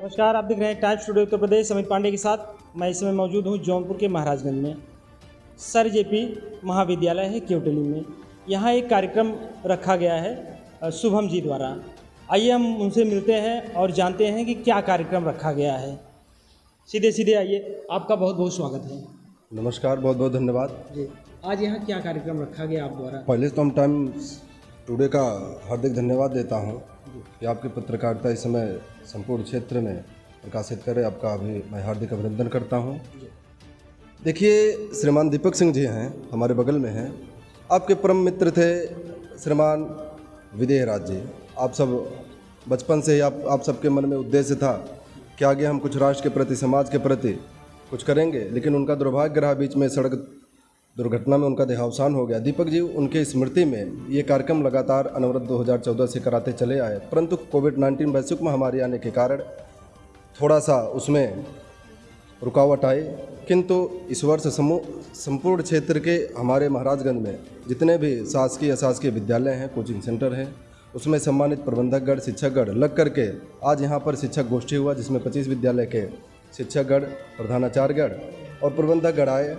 नमस्कार, आप देख रहे हैं टाइम्स स्टूडियो उत्तर प्रदेश। अमित पांडे के साथ मैं इस समय मौजूद हूँ जौनपुर के महाराजगंज में। सर जेपी महाविद्यालय है केवटली में। यहाँ एक कार्यक्रम रखा गया है शुभम जी द्वारा। आइए हम उनसे मिलते हैं और जानते हैं कि क्या कार्यक्रम रखा गया है। सीधे सीधे आइए, आपका बहुत बहुत स्वागत है। नमस्कार, बहुत बहुत धन्यवाद जी, आज यहाँ क्या कार्यक्रम रखा गया आप द्वारा? पहले तो हम टाइम्स टुडे का हार्दिक धन्यवाद देता हूँ कि आपकी पत्रकारिता इस समय संपूर्ण क्षेत्र में प्रकाशित करे। आपका भी मैं हार्दिक अभिनंदन करता हूँ। देखिए, श्रीमान दीपक सिंह जी हैं, हमारे बगल में हैं। आपके परम मित्र थे श्रीमान विदेहराज जी। आप सब बचपन से ही आप सबके मन में उद्देश्य था कि आगे हम कुछ राष्ट्र के प्रति, समाज के प्रति कुछ करेंगे, लेकिन उनका दुर्भाग्य रहा, बीच में सड़क दुर्घटना में उनका देहावसान हो गया। दीपक जी उनके स्मृति में ये कार्यक्रम लगातार अनवरत 2014 से कराते चले आए, परंतु कोविड-19 वैश्विक महामारी आने के कारण थोड़ा सा उसमें रुकावट आई। किंतु इस वर्ष संपूर्ण क्षेत्र के हमारे महाराजगंज में जितने भी शासकीय अशासकीय विद्यालय हैं, कोचिंग सेंटर हैं, उसमें सम्मानित प्रबंधकगण, शिक्षकगण लग करके आज यहाँ पर शिक्षक गोष्ठी हुआ, जिसमें 25 विद्यालय के शिक्षकगण, प्रधानाचार्यगण और प्रबंधकगण आए।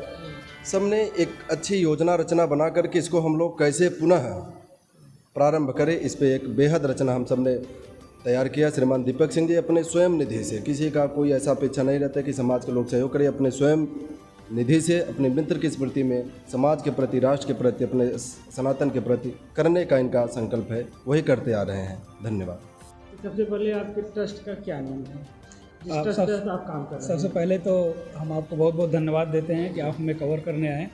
सबने एक अच्छी योजना रचना बना करके इसको हम लोग कैसे पुनः प्रारंभ करें, इस पे एक बेहद रचना हम सब ने तैयार किया। श्रीमान दीपक सिंह जी अपने स्वयं निधि से, किसी का कोई ऐसा अपेक्षा नहीं रहता कि समाज के लोग सहयोग करें, अपने स्वयं निधि से अपने मित्र की स्मृति में समाज के प्रति, राष्ट्र के प्रति, अपने सनातन के प्रति करने का इनका संकल्प है, वही करते आ रहे हैं। धन्यवाद। सबसे पहले आपके ट्रस्ट का क्या नाम है? आप काम कर रहे हैं? सबसे पहले तो हम आपको बहुत बहुत धन्यवाद देते हैं कि आप हमें कवर करने आए।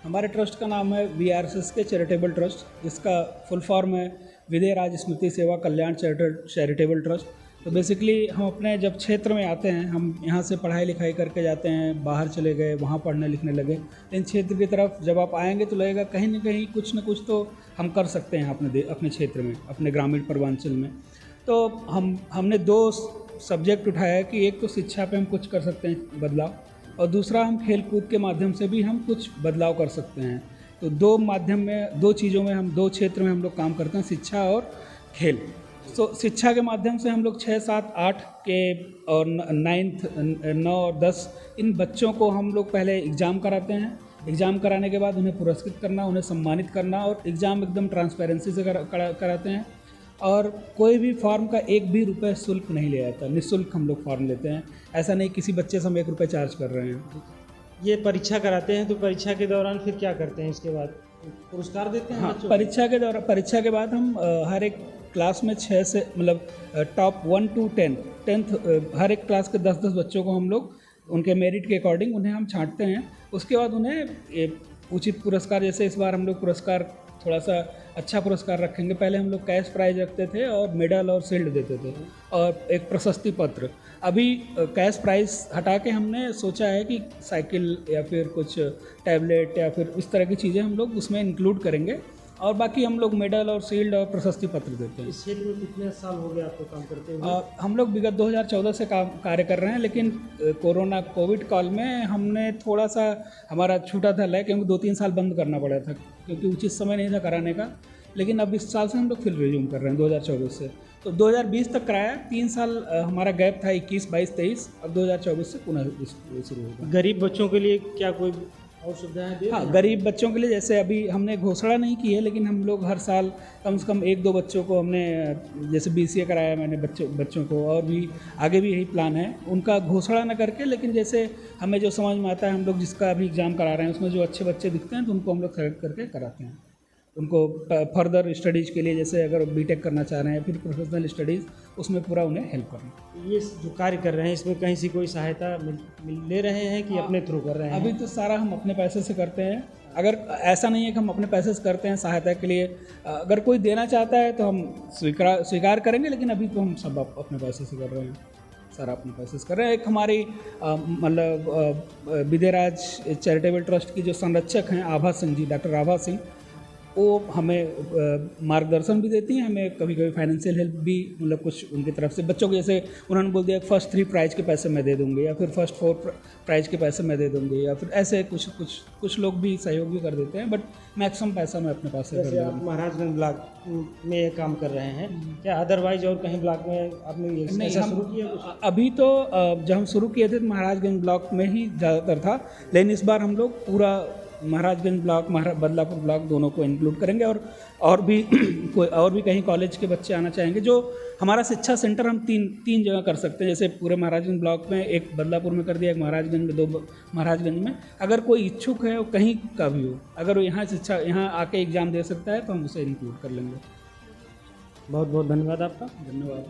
हमारे ट्रस्ट का नाम है VRSS के चैरिटेबल ट्रस्ट, जिसका फुल फॉर्म है विदेहराज स्मृति सेवा कल्याण चैरिटेबल ट्रस्ट। तो बेसिकली हम अपने जब क्षेत्र में आते हैं, हम यहाँ से पढ़ाई लिखाई करके जाते हैं, बाहर चले गए, वहाँ पढ़ने लिखने लगे, लेकिन क्षेत्र की तरफ जब आप आएंगे तो लगेगा कहीं ना कहीं कुछ न कुछ तो हम कर सकते हैं अपने क्षेत्र में, अपने ग्रामीण पूर्वांचल में। तो हमने दो सब्जेक्ट उठाया कि एक तो शिक्षा पे हम कुछ कर सकते हैं बदलाव, और दूसरा हम खेल कूद के माध्यम से भी हम कुछ बदलाव कर सकते हैं। तो दो चीज़ों में दो क्षेत्र में हम लोग काम करते हैं, शिक्षा और खेल। तो शिक्षा के माध्यम से हम लोग 6, 7, 8 के और 9 और 10 इन बच्चों को हम लोग पहले एग्ज़ाम कराते हैं। एग्ज़ाम कराने के बाद उन्हें पुरस्कृत करना, उन्हें सम्मानित करना, और एग्ज़ाम एकदम ट्रांसपेरेंसी से कराते हैं। और कोई भी फॉर्म का एक भी रुपये शुल्क नहीं लिया जाता, निःशुल्क हम लोग फॉर्म लेते हैं। ऐसा नहीं किसी बच्चे से हम 1 रुपये चार्ज कर रहे हैं। ये परीक्षा कराते हैं, तो परीक्षा के दौरान फिर क्या करते हैं? इसके बाद पुरस्कार देते हैं? हाँ, परीक्षा के बाद हम हर एक क्लास में 6 से टॉप 1 to 10th हर एक क्लास के 10-10 बच्चों को हम लोग उनके मेरिट के अकॉर्डिंग उन्हें हम छांटते हैं। उसके बाद उन्हें उचित पुरस्कार, जैसे इस बार हम लोग पुरस्कार थोड़ा सा अच्छा पुरस्कार रखेंगे। पहले हम लोग कैश प्राइज रखते थे और मेडल और शील्ड देते थे और एक प्रशस्ति पत्र। अभी कैश प्राइज हटा के हमने सोचा है कि साइकिल या फिर कुछ टैबलेट या फिर इस तरह की चीज़ें हम लोग उसमें इंक्लूड करेंगे, और बाकी हम लोग मेडल और शील्ड और प्रशस्ति पत्र देते हैं। इस क्षेत्र में कितने साल हो गए आपको काम करते हुए? हम लोग विगत 2014 से कार्य कर रहे हैं, लेकिन कोविड काल में हमने थोड़ा सा हमारा छूटा था लय, क्योंकि 2-3 साल बंद करना पड़ा था क्योंकि उचित समय नहीं था कराने का। लेकिन अब इस साल से हम लोग फिर रिज्यूम कर रहे हैं 2024 से। तो 2020 तक कराया, 3 साल हमारा गैप था, 21, 22, 23। अब 2024 से पुनः शुरू होगा। गरीब बच्चों के लिए क्या कोई और सुविधाएं दे? हाँ, गरीब बच्चों के लिए जैसे अभी हमने घोषणा नहीं की है, लेकिन हम लोग हर साल कम से कम 1-2 बच्चों को हमने, जैसे BCA कराया मैंने बच्चों को, और भी आगे भी यही प्लान है उनका, घोषणा न करके, लेकिन जैसे हमें जो समझ में आता है, हम लोग जिसका अभी एग्ज़ाम करा रहे हैं उसमें जो अच्छे बच्चे दिखते हैं तो उनको हम लोग सेलेक्ट करके कराते हैं। उनको फर्दर स्टडीज़ के लिए, जैसे अगर बीटेक करना चाह रहे हैं, फिर प्रोफेशनल स्टडीज़, उसमें पूरा उन्हें हेल्प करना। ये जो कार्य कर रहे हैं इसमें कहीं से कोई सहायता ले रहे हैं कि अपने थ्रू कर रहे हैं? अभी तो सारा हम अपने पैसे से करते हैं। अगर ऐसा नहीं है कि हम अपने पैसे से करते हैं सहायता के लिए, अगर कोई देना चाहता है तो हम स्वीकार करेंगे, लेकिन अभी तो हम सब अपने पैसे से कर रहे हैं, सारा अपने पैसे से कर रहे हैं। एक हमारी विदेहराज चैरिटेबल ट्रस्ट की जो संरक्षक हैं आभा सिंह जी, डॉक्टर आभा सिंह, वो हमें मार्गदर्शन भी देती हैं, हमें कभी कभी फाइनेंशियल हेल्प भी मतलब कुछ उनकी तरफ से। बच्चों को जैसे उन्होंने बोल दिया फर्स्ट 3 प्राइज़ के पैसे मैं दे दूँगी, या फिर फर्स्ट 4 प्राइज़ के पैसे मैं दे दूँगी, या फिर ऐसे कुछ लोग भी सहयोग भी कर देते हैं, बट मैक्सिमम पैसा मैं अपने पास से कर जैसे देता आप हूँ। महाराजगंज ब्लॉक में ये काम कर रहे हैं, क्या अदरवाइज और कहीं ब्लॉक में आपने ये नहीं, ऐसा हम शुरू किया कुछ? अभी तो जब हम शुरू किए थे तो महाराजगंज ब्लॉक में ही ज़्यादातर था, लेकिन इस बार हम लोग पूरा महाराजगंज ब्लॉक बदलापुर ब्लॉक दोनों को इंक्लूड करेंगे, और भी और भी कहीं कॉलेज के बच्चे आना चाहेंगे। जो हमारा शिक्षा सेंटर हम तीन जगह कर सकते हैं, जैसे पूरे महाराजगंज ब्लॉक में, एक बदलापुर में कर दिया, एक महाराजगंज में, 2 महाराजगंज में। अगर कोई इच्छुक है वो कहीं का भी हो, अगर वो यहाँ आके एग्ज़ाम दे सकता है तो हम उसे इंक्लूड कर लेंगे। बहुत बहुत धन्यवाद आपका। धन्यवाद।